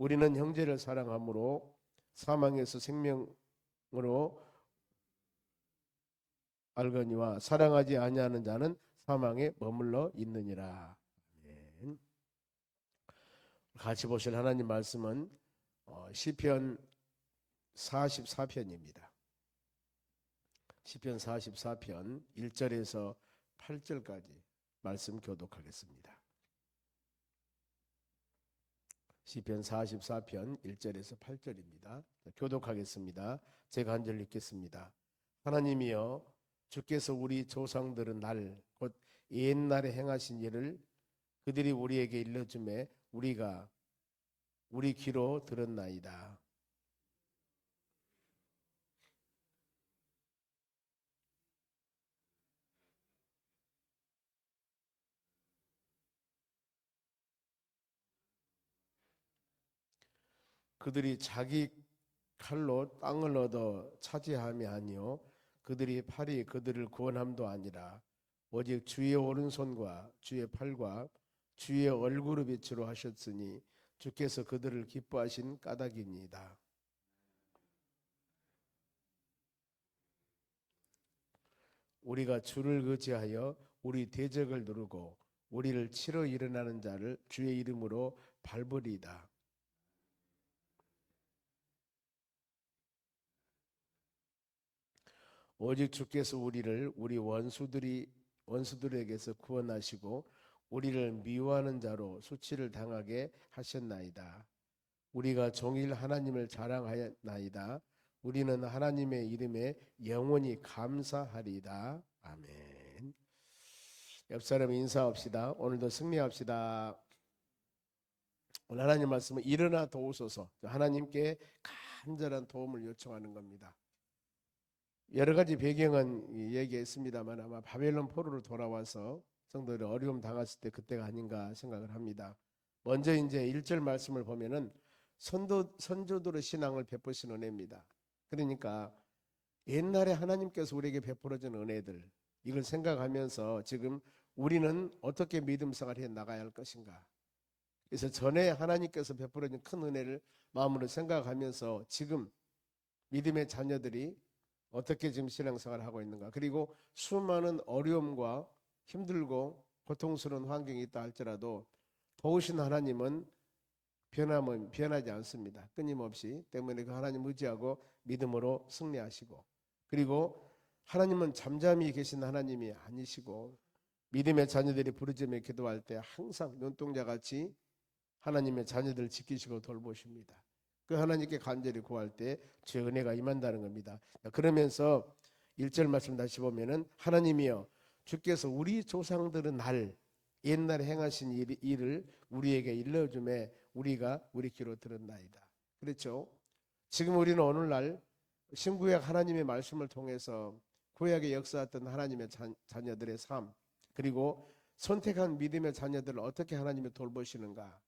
우리는 형제를 사랑함으로 사망에서 생명으로 알거니와 사랑하지 아니하는 자는 사망에 머물러 있느니라. 아멘. 같이 보실 하나님 말씀은 시편 44편입니다. 시편 44편 1절에서 8절까지 말씀 교독하겠습니다. 시편 44편 1절에서 8절입니다. 교독하겠습니다. 제가 한 절 읽겠습니다. 하나님이여, 주께서 우리 조상들은 날 곧 옛날에 행하신 일을 그들이 우리에게 일러주매 우리가 우리 귀로 들었나이다. 그들이 자기 칼로 땅을 얻어 차지함이 아니요 그들이 팔이 그들을 구원함도 아니라 오직 주의 오른손과 주의 팔과 주의 얼굴의 빛으로 하셨으니 주께서 그들을 기뻐하신 까닭입니다. 우리가 주를 의지하여 우리 대적을 누르고 우리를 치러 일어나는 자를 주의 이름으로 밟으리이다. 오직 주께서 우리를 우리 원수들에게서 구원하시고 우리를 미워하는 자로 수치를 당하게 하셨나이다. 우리가 종일 하나님을 자랑하였나이다. 우리는 하나님의 이름에 영원히 감사하리이다. 아멘. 옆 사람 인사합시다. 오늘도 승리합시다. 오늘 하나님 말씀은 일어나 도우소서. 하나님께 간절한 도움을 요청하는 겁니다. 여러 가지 배경은 얘기했습니다만 아마 바벨론 포로로 돌아와서 성도들이 어려움 당했을 때 그때가 아닌가 생각을 합니다. 먼저 이제 1절 말씀을 보면은 선조들의 신앙을 베푸신 은혜입니다. 그러니까 옛날에 하나님께서 우리에게 베풀어준 은혜들, 이걸 생각하면서 지금 우리는 어떻게 믿음 생활을 해 나가야 할 것인가. 그래서 전에 하나님께서 베풀어준 큰 은혜를 마음으로 생각하면서 지금 믿음의 자녀들이 어떻게 지금 신앙생활을 하고 있는가. 그리고 수많은 어려움과 힘들고 고통스러운 환경이 있다 할지라도 도우신 하나님은 변하지 않습니다. 끊임없이. 때문에 그 하나님 의지하고 믿음으로 승리하시고, 그리고 하나님은 잠잠히 계신 하나님이 아니시고 믿음의 자녀들이 부르짖으며 기도할 때 항상 눈동자같이 하나님의 자녀들을 지키시고 돌보십니다. 그 하나님께 간절히 구할 때 주의 은혜가 임한다는 겁니다. 그러면서 1절 말씀 다시 보면은 하나님이여, 주께서 우리 조상들은 날 옛날에 행하신 일을 우리에게 일러주매 우리가 우리 귀로 들었나이다. 그렇죠? 지금 우리는 오늘날 신구약 하나님의 말씀을 통해서 구약에 역사했던 하나님의 자녀들의 삶, 그리고 선택한 믿음의 자녀들을 어떻게 하나님이 돌보시는가,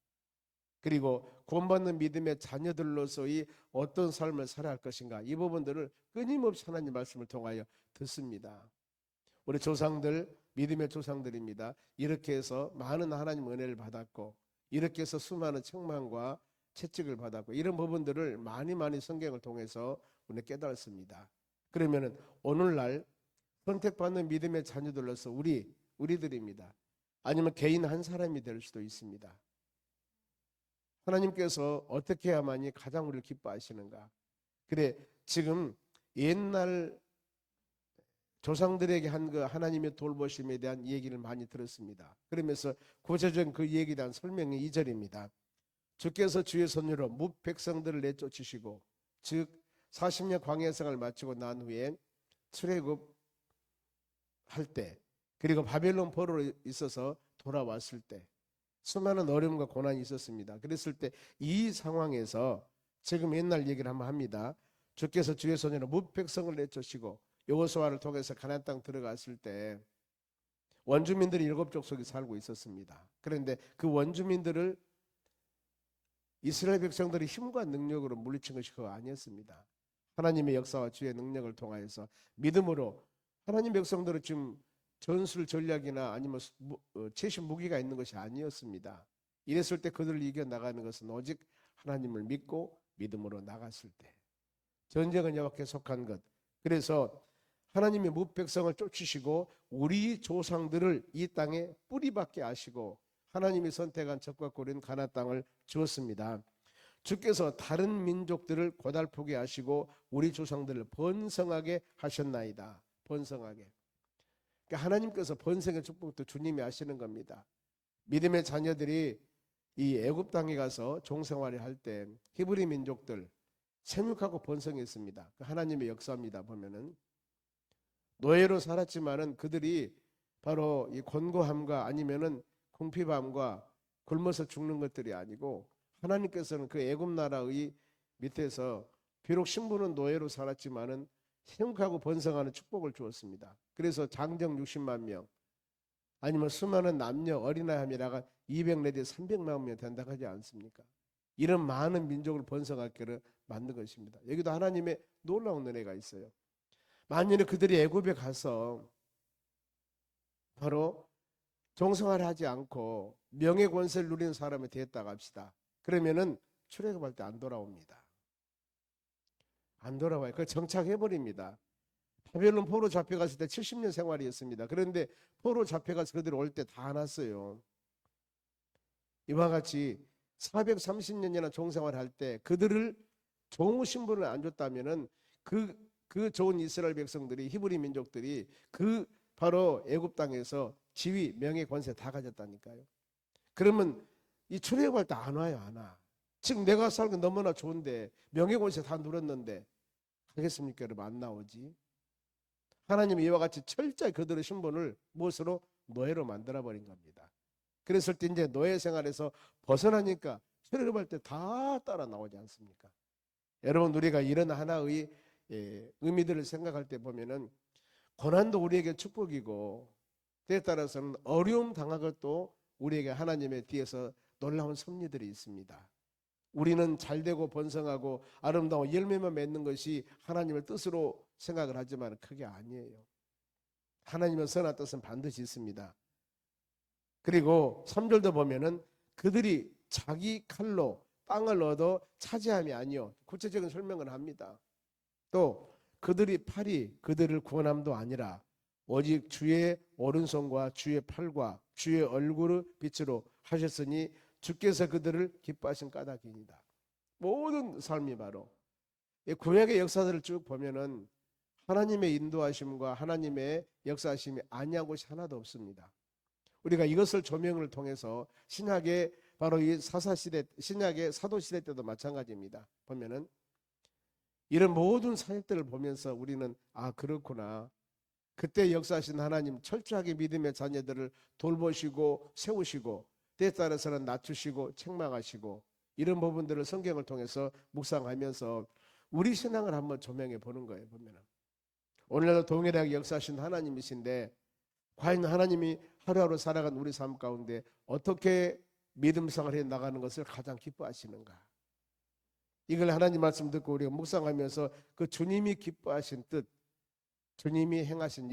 그리고 구원받는 믿음의 자녀들로서의 어떤 삶을 살아야 할 것인가, 이 부분들을 끊임없이 하나님 말씀을 통하여 듣습니다. 우리 조상들, 믿음의 조상들입니다. 이렇게 해서 많은 하나님 은혜를 받았고, 이렇게 해서 수많은 책망과 채찍을 받았고, 이런 부분들을 많이 성경을 통해서 우리는 깨달았습니다. 그러면은 오늘날 선택받는 믿음의 자녀들로서 우리들입니다. 아니면 개인 한 사람이 될 수도 있습니다. 하나님께서 어떻게 해야만이 가장 우리를 기뻐하시는가. 그래, 지금 옛날 조상들에게 한 그 하나님의 돌보심에 대한 얘기를 많이 들었습니다. 그러면서 구체적인 그 얘기에 대한 설명이 2절입니다. 주께서 주의 손으로 뭇 백성들을 내쫓으시고, 즉 40년 광야 생활을 마치고 난 후에 출애굽할 때, 그리고 바벨론 포로로 있어서 돌아왔을 때 수많은 어려움과 고난이 있었습니다. 그랬을 때 이 상황에서 지금 옛날 얘기를 한번 합니다. 주께서 주의 손으로 뭇 백성을 내쫓으시고 여호수아를 통해서 가나안 땅 들어갔을 때 원주민들이 7족속이 살고 있었습니다. 그런데 그 원주민들을 이스라엘 백성들이 힘과 능력으로 물리친 것이 그거 아니었습니다. 하나님의 역사와 주의 능력을 통하여서 믿음으로 하나님 백성들은 지금 전술 전략이나 아니면 최신 무기가 있는 것이 아니었습니다. 이랬을 때 그들을 이겨나가는 것은 오직 하나님을 믿고 믿음으로 나갔을 때. 전쟁은 여호와께 속한 것. 그래서 하나님이 무백성을 쫓으시고 우리 조상들을 이 땅에 뿌리박게 하시고 하나님이 선택한 적과 고른 가나안 땅을 주었습니다. 주께서 다른 민족들을 고달프게 하시고 우리 조상들을 번성하게 하셨나이다. 번성하게. 그러니까 하나님께서 번성의 축복도 주님이 하시는 겁니다. 믿음의 자녀들이 이 애굽 땅에 가서 종생활을 할 때 히브리 민족들 생육하고 번성했습니다. 하나님의 역사입니다. 보면은 노예로 살았지만은 그들이 바로 이 곤고함과 아니면은 궁핍함과 굶어서 죽는 것들이 아니고 하나님께서는 그 애굽 나라의 밑에서 비록 신부는 노예로 살았지만은 생육하고 번성하는 축복을 주었습니다. 그래서 장정 60만 명 아니면 수많은 남녀 어린아이함이라가 200 내지 300만 명 된다고 하지 않습니까? 이런 많은 민족을 번성하기를 만든 것입니다. 여기도 하나님의 놀라운 은혜가 있어요. 만일에 그들이 애굽에 가서 바로 종생활을 하지 않고 명예 권세를 누리는 사람이 됐다고 합시다. 그러면은 출애굽할 때 안 돌아옵니다. 안 돌아와요. 그걸 정착해버립니다. 바벨론 포로 잡혀갔을 때 70년 생활이었습니다. 그런데 포로 잡혀가서 그들이 올 때 다 안왔어요. 이와 같이 430년이나 종생활을 할 때 그들을 종우 신분을 안 줬다면은 그 좋은 이스라엘 백성들이 히브리 민족들이 그 바로 애굽 땅에서 지위, 명예, 권세 다 가졌다니까요. 그러면 이 출애굽할 때 안 와요, 안 와. 지금 내가 살고 너무나 좋은데 명예, 권세 다 누렸는데 하겠습니까? 여러분 안 나오지. 하나님이 이와 같이 철저히 그들의 신분을 무엇으로? 노예로 만들어버린 겁니다. 그랬을 때 이제 노예 생활에서 벗어나니까 출애굽할 때 다 따라 나오지 않습니까? 여러분 우리가 이런 하나의 의미들을 생각할 때 보면은 고난도 우리에게 축복이고 때에 따라서는 어려움 당한 것도 우리에게 하나님의 뒤에서 놀라운 섭리들이 있습니다. 우리는 잘되고 번성하고 아름다운 열매만 맺는 것이 하나님의 뜻으로 생각을 하지만 그게 아니에요. 하나님의 선한 뜻은 반드시 있습니다. 그리고 3절도 보면은 그들이 자기 칼로 땅을 얻어 차지함이 아니요. 구체적인 설명을 합니다. 또 그들이 팔이 그들을 구원함도 아니라 오직 주의 오른손과 주의 팔과 주의 얼굴을 빛으로 하셨으니 주께서 그들을 기뻐하신 까닭이니다. 모든 삶이 바로 구약의 역사들을 쭉 보면은 하나님의 인도하심과 하나님의 역사하심이 아니한 곳이 하나도 없습니다. 우리가 이것을 조명을 통해서 신약의 바로 이 사사시대, 신약의 사도시대 때도 마찬가지입니다. 보면은 이런 모든 사역들을 보면서 우리는 아 그렇구나. 그때 역사하신 하나님 철저하게 믿음의 자녀들을 돌보시고 세우시고 때에 따라서는 낮추시고 책망하시고 이런 부분들을 성경을 통해서 묵상하면서 우리 신앙을 한번 조명해 보는 거예요. 보면은 오늘날도 동일하게 역사하신 하나님이신데 과연 하나님이 하루하루 살아간 우리 삶 가운데 어떻게 믿음 생활을 해 나가는 것을 가장 기뻐하시는가? 이걸 하나님 말씀 듣고 우리가 묵상하면서 그 주님이 기뻐하신 뜻, 주님이 행하신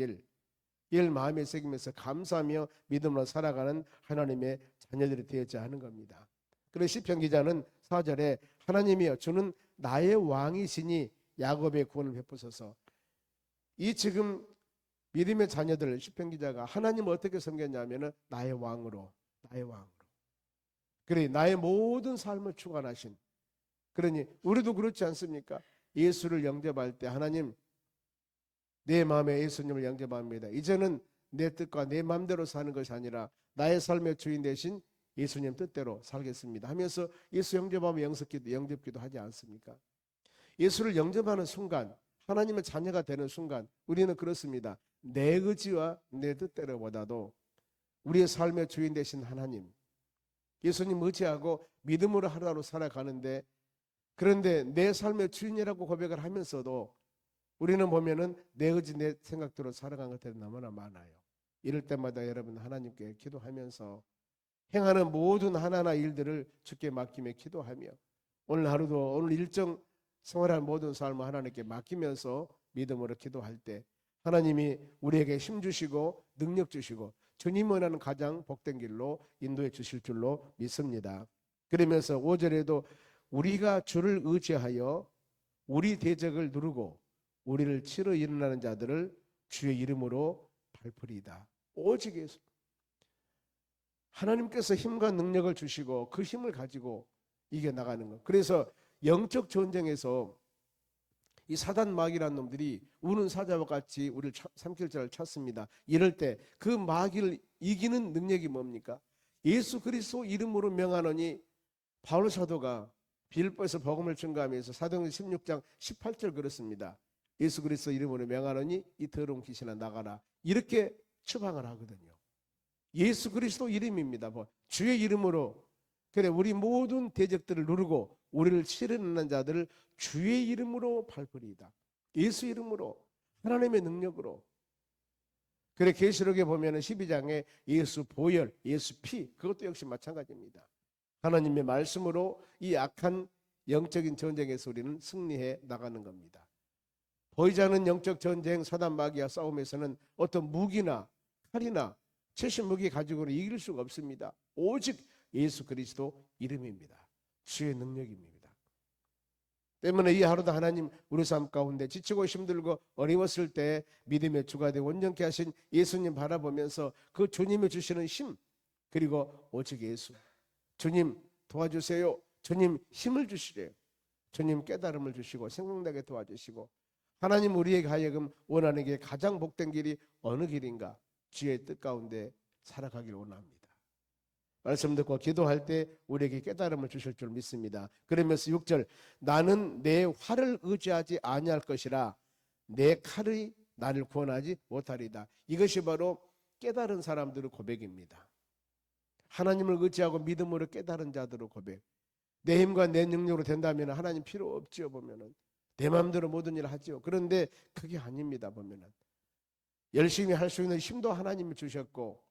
일 마음에 새기면서 감사하며 믿음으로 살아가는 하나님의 자녀들이 되어야 하는 겁니다. 그래서 시편 기자는 4절에 하나님이여 주는 나의 왕이시니 야곱의 구원을 베푸소서. 이 지금 믿음의 자녀들 시편 기자가 하나님을 어떻게 섬겼냐면은 나의 왕으로. 그래 나의 모든 삶을 주관하신. 그러니 우리도 그렇지 않습니까? 예수를 영접할 때 하나님 내 마음에 예수님을 영접합니다. 이제는 내 뜻과 내 마음대로 사는 것이 아니라 나의 삶의 주인 되신 예수님 뜻대로 살겠습니다 하면서 예수 영접하면 영접기도 하지 않습니까? 예수를 영접하는 순간 하나님의 자녀가 되는 순간 우리는 그렇습니다. 내 의지와 내 뜻대로보다도 우리의 삶의 주인 되신 하나님 예수님 의지하고 믿음으로 하루하루 살아가는데 그런데 내 삶의 주인이라고 고백을 하면서도 우리는 보면은 내 의지 내 생각대로 살아가는 것들이 너무나 많아요. 이럴 때마다 여러분 하나님께 기도하면서 행하는 모든 하나하나 일들을 주께 맡기며 기도하며 오늘 하루도 오늘 일정 생활하는 모든 삶을 하나님께 맡기면서 믿음으로 기도할 때 하나님이 우리에게 힘 주시고 능력 주시고 주님 원하는 가장 복된 길로 인도해 주실 줄로 믿습니다. 그러면서 5절에도 우리가 주를 의지하여 우리 대적을 누르고 우리를 치러 일어나는 자들을 주의 이름으로 밟으리이다. 오직 예수. 하나님께서 힘과 능력을 주시고 그 힘을 가지고 이겨나가는 것. 그래서 영적 전쟁에서 이 사단 마귀라는 놈들이 우는 사자와 같이 우리를 삼킬 자를 찾습니다. 이럴 때 그 마귀를 이기는 능력이 뭡니까? 예수 그리스도 이름으로 명하노니 바울 사도가 빌립보에서 복음을 증거하면서 사도행전 16장 18절 그렇습니다. 예수 그리스도 이름으로 명하노니 이 더러운 귀신아 나가라. 이렇게 처방을 하거든요. 예수 그리스도 이름입니다. 주의 이름으로. 그래 우리 모든 대적들을 누르고 우리를 치르는 자들을 주의 이름으로 밟으리이다. 예수 이름으로, 하나님의 능력으로. 그래 계시록에 보면은 12장에 예수 보혈, 예수 피, 그것도 역시 마찬가지입니다. 하나님의 말씀으로 이 악한 영적인 전쟁에서 우리는 승리해 나가는 겁니다. 보이지 않는 영적 전쟁, 사단 마귀와 싸움에서는 어떤 무기나 칼이나 최신 무기 가지고는 이길 수가 없습니다. 오직 예수 그리스도 이름입니다. 주의 능력입니다. 때문에 이 하루도 하나님 우리 삶 가운데 지치고 힘들고 어려웠을 때 믿음의 주가 되고 온전케 하신 예수님 바라보면서 그 주님이 주시는 힘, 그리고 오직 예수, 주님 도와주세요, 주님 힘을 주시래요. 주님 깨달음을 주시고 생각나게 도와주시고, 하나님 우리에게 하여금 원하는 게 가장 복된 길이 어느 길인가, 주의 뜻 가운데 살아가길 원합니다. 말씀 듣고 기도할 때 우리에게 깨달음을 주실 줄 믿습니다. 그러면서 6절, 나는 내 활을 의지하지 아니할 것이라 내 칼이 나를 구원하지 못하리다. 이것이 바로 깨달은 사람들의 고백입니다. 하나님을 의지하고 믿음으로 깨달은 자들의 고백. 내 힘과 내 능력으로 된다면 하나님 필요 없지요. 보면은 내 마음대로 모든 일을 하지요. 그런데 그게 아닙니다. 보면은 열심히 할 수 있는 힘도 하나님이 주셨고,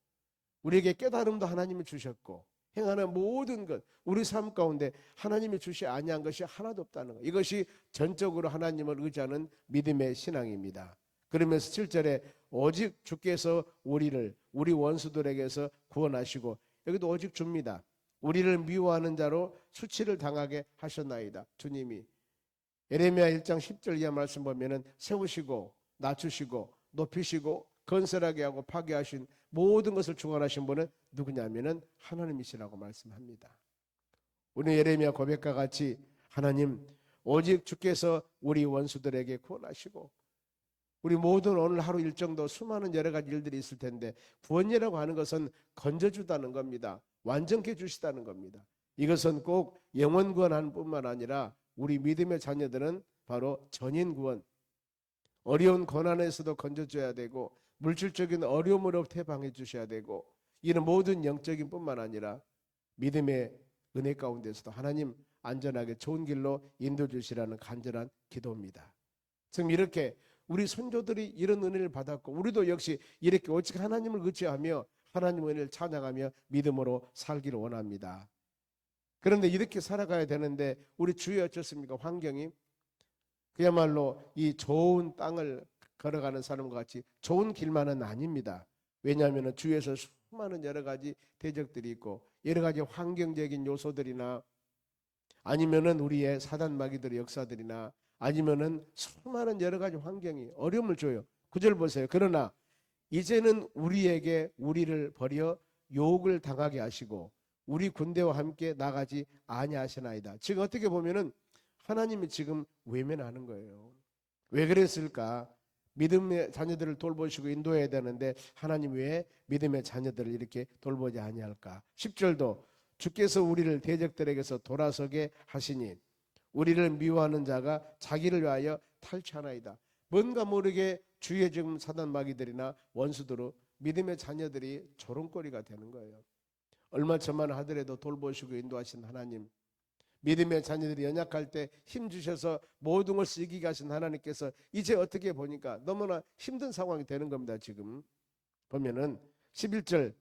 우리에게 깨달음도 하나님이 주셨고, 행하는 모든 것, 우리 삶 가운데 하나님이 주시 아니한 것이 하나도 없다는 것. 이것이 전적으로 하나님을 의지하는 믿음의 신앙입니다. 그러면서 7절에 오직 주께서 우리를 우리 원수들에게서 구원하시고, 여기도 오직 줍니다. 우리를 미워하는 자로 수치를 당하게 하셨나이다. 주님이 예레미야 1장 10절 이하 말씀 보면은 세우시고 낮추시고 높이시고 건설하게 하고 파괴하신 모든 것을 주관하신 분은 누구냐면은 하나님이시라고 말씀합니다. 우리 예레미야 고백과 같이 하나님 오직 주께서 우리 원수들에게 구원하시고, 우리 모든 오늘 하루 일정도 수많은 여러 가지 일들이 있을 텐데 구원이라고 하는 것은 건져주다는 겁니다. 완전케 해주시다는 겁니다. 이것은 꼭 영원 구원하는 뿐만 아니라 우리 믿음의 자녀들은 바로 전인 구원, 어려운 고난에서도 건져줘야 되고 물질적인 어려움으로부터 해방해 주셔야 되고, 이런 모든 영적인 뿐만 아니라 믿음의 은혜 가운데서도 하나님 안전하게 좋은 길로 인도 주시라는 간절한 기도입니다. 지금 이렇게 우리 선조들이 이런 은혜를 받았고, 우리도 역시 이렇게 오직 하나님을 의지하며 하나님의 은혜를 찬양하며 믿음으로 살기를 원합니다. 그런데 이렇게 살아가야 되는데 우리 주위에 어떻습니까? 환경이 그야말로 이 좋은 땅을 걸어가는 사람과 같이 좋은 길만은 아닙니다. 왜냐하면 주위에서 수많은 여러 가지 대적들이 있고 여러 가지 환경적인 요소들이나 아니면은 우리의 사단 마귀들의 역사들이나 아니면은 수많은 여러 가지 환경이 어려움을 줘요. 9절 보세요. 그러나 이제는 우리에게 우리를 버려 욕을 당하게 하시고 우리 군대와 함께 나가지 아니하시나이다. 지금 어떻게 보면은 하나님이 지금 외면하는 거예요. 왜 그랬을까? 믿음의 자녀들을 돌보시고 인도해야 되는데 하나님 왜 믿음의 자녀들을 이렇게 돌보지 아니할까? 10절도 주께서 우리를 대적들에게서 돌아서게 하시니 우리를 미워하는 자가 자기를 위하여 탈취하나이다. 뭔가 모르게 주위에 지금 사단 마귀들이나 원수들로 믿음의 자녀들이 조롱거리가 되는 거예요. 얼마 전만 하더라도 돌보시고 인도하신 하나님, 믿음의 자녀들이 연약할 때 힘 주셔서 모든 것을 이기게 하신 하나님께서 이제 어떻게 보니까 너무나 힘든 상황이 되는 겁니다. 지금 보면은 11절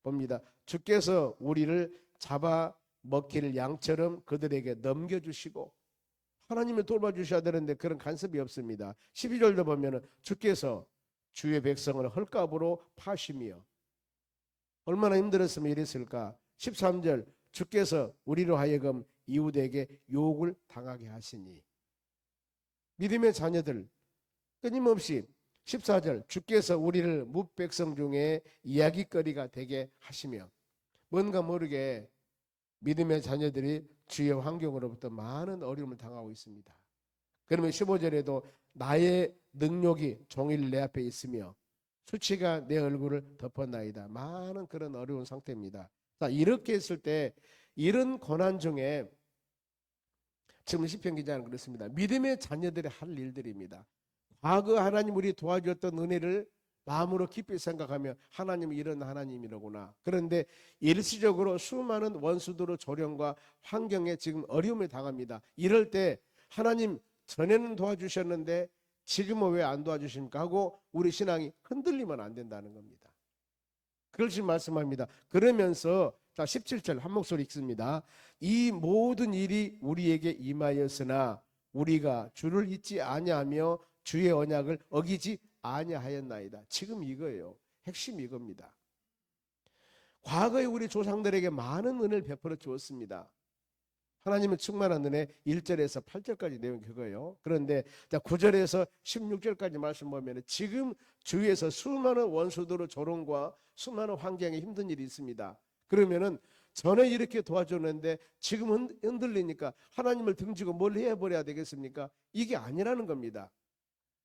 봅니다. 주께서 우리를 잡아 먹힐 양처럼 그들에게 넘겨주시고, 하나님을 돌봐주셔야 되는데 그런 간섭이 없습니다. 12절도 보면은 주께서 주의 백성을 헐값으로 파시며, 얼마나 힘들었으면 이랬을까. 13절 주께서 우리로 하여금 이웃에게 욕을 당하게 하시니. 믿음의 자녀들 끊임없이 14절 주께서 우리를 뭇백성 중에 이야기거리가 되게 하시며, 뭔가 모르게 믿음의 자녀들이 주의 환경으로부터 많은 어려움을 당하고 있습니다. 그러면 15절에도 나의 능력이 종일 내 앞에 있으며 수치가 내 얼굴을 덮었나이다. 많은 그런 어려운 상태입니다. 자, 이렇게 했을 때 이런 고난 중에 지금 시편 기자는 그렇습니다. 믿음의 자녀들이 할 일들입니다. 과거 하나님 우리 도와주었던 은혜를 마음으로 깊이 생각하며 하나님은 이런 하나님이로구나. 그런데 일시적으로 수많은 원수들의 조련과 환경에 지금 어려움을 당합니다. 이럴 때 하나님 전에는 도와주셨는데 지금은 왜 안 도와주십니까 하고 우리 신앙이 흔들리면 안 된다는 겁니다. 그걸 지금 말씀합니다. 그러면서 자 17절 한 목소리 읽습니다. 이 모든 일이 우리에게 임하였으나 우리가 주를 잊지 아니하며 주의 언약을 어기지 아니하였나이다. 지금 이거예요. 핵심이 이겁니다. 과거에 우리 조상들에게 많은 은혜를 베풀어 주었습니다. 하나님은 충만한 은혜 1절에서 8절까지 내용 그거예요. 그런데 9절에서 16절까지 말씀 보면 지금 주위에서 수많은 원수들의 조롱과 수많은 환경에 힘든 일이 있습니다. 그러면은 전에 이렇게 도와줬는데 지금 흔들리니까 하나님을 등지고 뭘 해버려야 되겠습니까? 이게 아니라는 겁니다.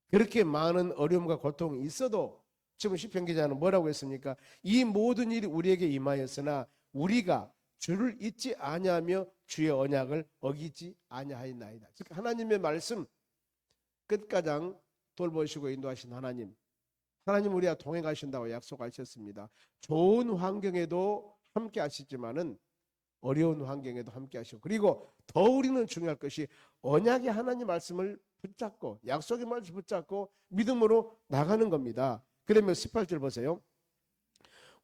그렇게 많은 어려움과 고통이 있어도 지금 시편 기자는 뭐라고 했습니까? 이 모든 일이 우리에게 임하였으나 우리가 주를 잊지 아니하며 주의 언약을 어기지 아니하였나이다. 즉 하나님의 말씀 끝가장 돌보시고 인도하신 하나님 우리와 동행하신다고 약속하셨습니다. 좋은 환경에도 함께 하시지만은 어려운 환경에도 함께 하시고, 그리고 더 우리는 중요할 것이 언약의 하나님 말씀을 붙잡고 약속의 말씀 붙잡고 믿음으로 나가는 겁니다. 그러면 18절 보세요.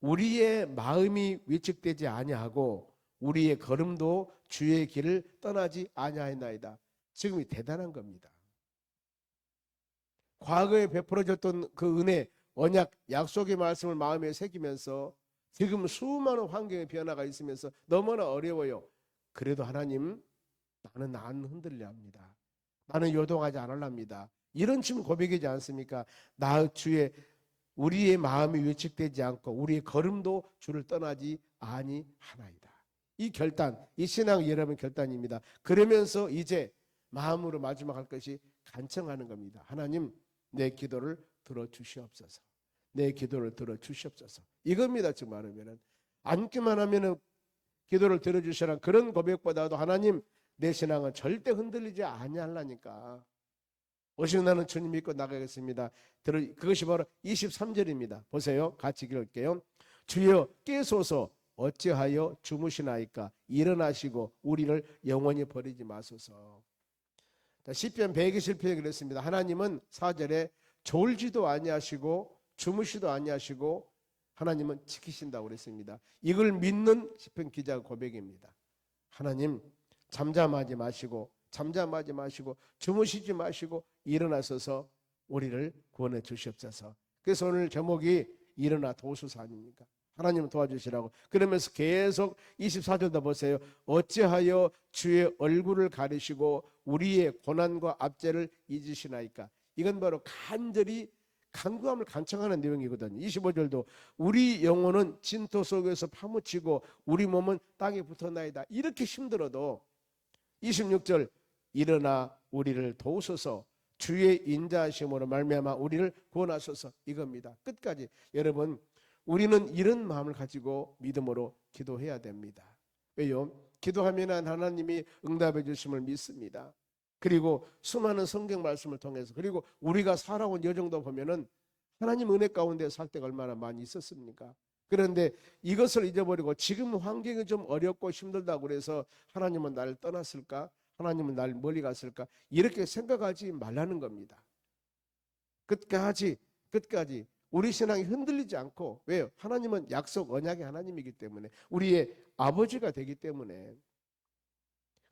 우리의 마음이 위축되지 아니하고 우리의 걸음도 주의 길을 떠나지 아니하였나이다. 지금이 대단한 겁니다. 과거에 베풀어졌던 그 은혜, 언약, 약속의 말씀을 마음에 새기면서 지금 수많은 환경의 변화가 있으면서 너무나 어려워요. 그래도 하나님, 나는 안 흔들려 합니다. 나는 요동하지 않으랍니다. 이런 지금 고백이지 않습니까? 나 주의 우리의 마음이 위축되지 않고 우리의 걸음도 주를 떠나지 아니하나이다. 이 결단, 이 신앙 여러분 결단입니다. 그러면서 이제 마음으로 마지막 할 것이 간청하는 겁니다. 하나님, 내 기도를 들어주시옵소서. 내 기도를 들어주시옵소서. 이겁니다. 지금 말하면은 앉기만 하면은 기도를 들어주시라는 그런 고백보다도 하나님, 내 신앙은 절대 흔들리지 아니하려니까 오시는 나는 주님 믿고 나가겠습니다. 그것이 바로 23절입니다. 보세요. 같이 읽을게요. 주여 깨소서 어찌하여 주무시나이까? 일어나시고 우리를 영원히 버리지 마소서. 시편 120편에 그랬습니다. 하나님은 4절에 졸지도 아니하시고 주무시도 아니하시고 하나님은 지키신다고 그랬습니다. 이걸 믿는 시편 기자 고백입니다. 하나님 잠잠하지 마시고 주무시지 마시고 일어나셔서 우리를 구원해 주시옵소서. 그래서 오늘 제목이 일어나 도우소서 아닙니까? 하나님 도와주시라고. 그러면서 계속 24절도 보세요. 어찌하여 주의 얼굴을 가리시고 우리의 고난과 압제를 잊으시나이까? 이건 바로 간절히 간구함을 간청하는 내용이거든요. 25절도 우리 영혼은 진토 속에서 파묻히고 우리 몸은 땅에 붙었나이다. 이렇게 힘들어도 26절 일어나 우리를 도우소서 주의 인자하심으로 말미암아 우리를 구원하소서. 이겁니다. 끝까지 여러분 우리는 이런 마음을 가지고 믿음으로 기도해야 됩니다. 왜요? 기도하면 하나님이 응답해 주심을 믿습니다. 그리고 수많은 성경 말씀을 통해서 그리고 우리가 살아온 여정도 보면은 하나님 은혜 가운데 살 때가 얼마나 많이 있었습니까? 그런데 이것을 잊어버리고 지금 환경이 좀 어렵고 힘들다고 그래서 하나님은 나를 떠났을까? 하나님은 나를 멀리 갔을까? 이렇게 생각하지 말라는 겁니다. 끝까지 우리 신앙이 흔들리지 않고, 왜요? 하나님은 약속 언약의 하나님이기 때문에 우리의 아버지가 되기 때문에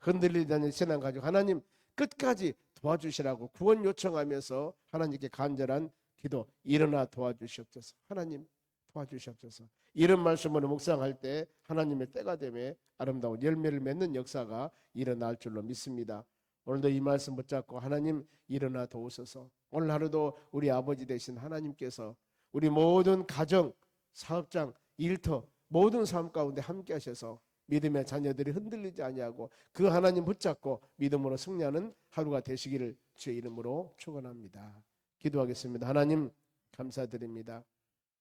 흔들리지 않는 신앙 가지고 하나님 끝까지 도와주시라고 구원 요청하면서 하나님께 간절한 기도, 일어나 도와주시옵소서. 하나님 도와주시옵소서. 이런 말씀으로 묵상할 때 하나님의 때가 되매 아름다운 열매를 맺는 역사가 일어날 줄로 믿습니다. 오늘도 이 말씀 붙잡고 하나님 일어나 도우소서. 오늘 하루도 우리 아버지 되신 하나님께서 우리 모든 가정, 사업장, 일터 모든 삶 가운데 함께 하셔서 믿음의 자녀들이 흔들리지 아니하고 그 하나님 붙잡고 믿음으로 승리하는 하루가 되시기를 주의 이름으로 축원합니다. 기도하겠습니다. 하나님 감사드립니다.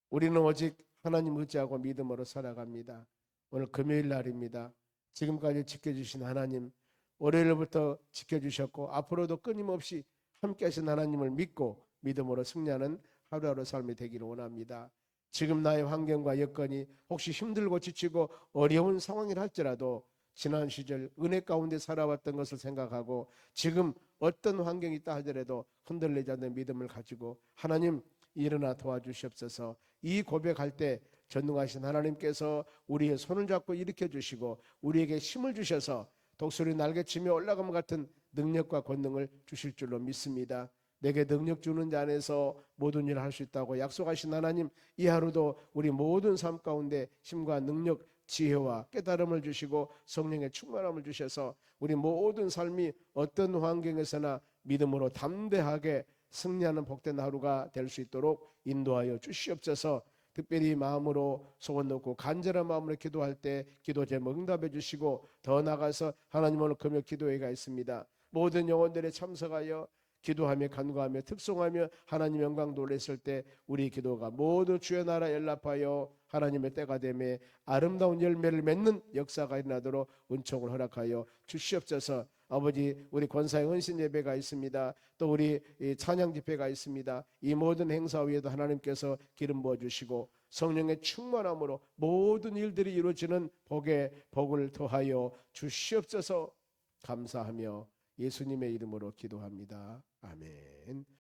우리는 오직 하나님 의지하고 믿음으로 살아갑니다. 오늘 금요일 날입니다. 지금까지 지켜주신 하나님, 월요일부터 지켜주셨고 앞으로도 끊임없이 함께 하신 하나님을 믿고 믿음으로 승리하는 하루하루 삶이 되기를 원합니다. 지금 나의 환경과 여건이 혹시 힘들고 지치고 어려운 상황이라 할지라도 지난 시절 은혜 가운데 살아왔던 것을 생각하고 지금 어떤 환경이 있다 하더라도 흔들리지 않는 믿음을 가지고 하나님 일어나 도와주시옵소서. 이 고백할 때 전능하신 하나님께서 우리의 손을 잡고 일으켜 주시고 우리에게 힘을 주셔서 독수리 날개치며 올라감 같은 능력과 권능을 주실 줄로 믿습니다. 내게 능력 주는 자 안에서 모든 일을 할 수 있다고 약속하신 하나님, 이 하루도 우리 모든 삶 가운데 힘과 능력, 지혜와 깨달음을 주시고 성령의 충만함을 주셔서 우리 모든 삶이 어떤 환경에서나 믿음으로 담대하게 승리하는 복된 하루가 될 수 있도록 인도하여 주시옵소서. 특별히 마음으로 소원 놓고 간절한 마음으로 기도할 때 기도 제목 응답해 주시고 더 나아가서 하나님 오늘 금요 기도회가 있습니다. 모든 영혼들에 참석하여 기도하며 간구하며 특송하며 하나님 영광 돌렸을 때 우리 기도가 모두 주의 나라 연락하여 하나님의 때가 되매 아름다운 열매를 맺는 역사가 일어나도록 은총을 허락하여 주시옵소서. 아버지, 우리 권사의 헌신 예배가 있습니다. 또 우리 찬양 집회가 있습니다. 이 모든 행사 위에도 하나님께서 기름 부어 주시고 성령의 충만함으로 모든 일들이 이루어지는 복에 복을 더하여 주시옵소서. 감사하며 예수님의 이름으로 기도합니다. 아멘.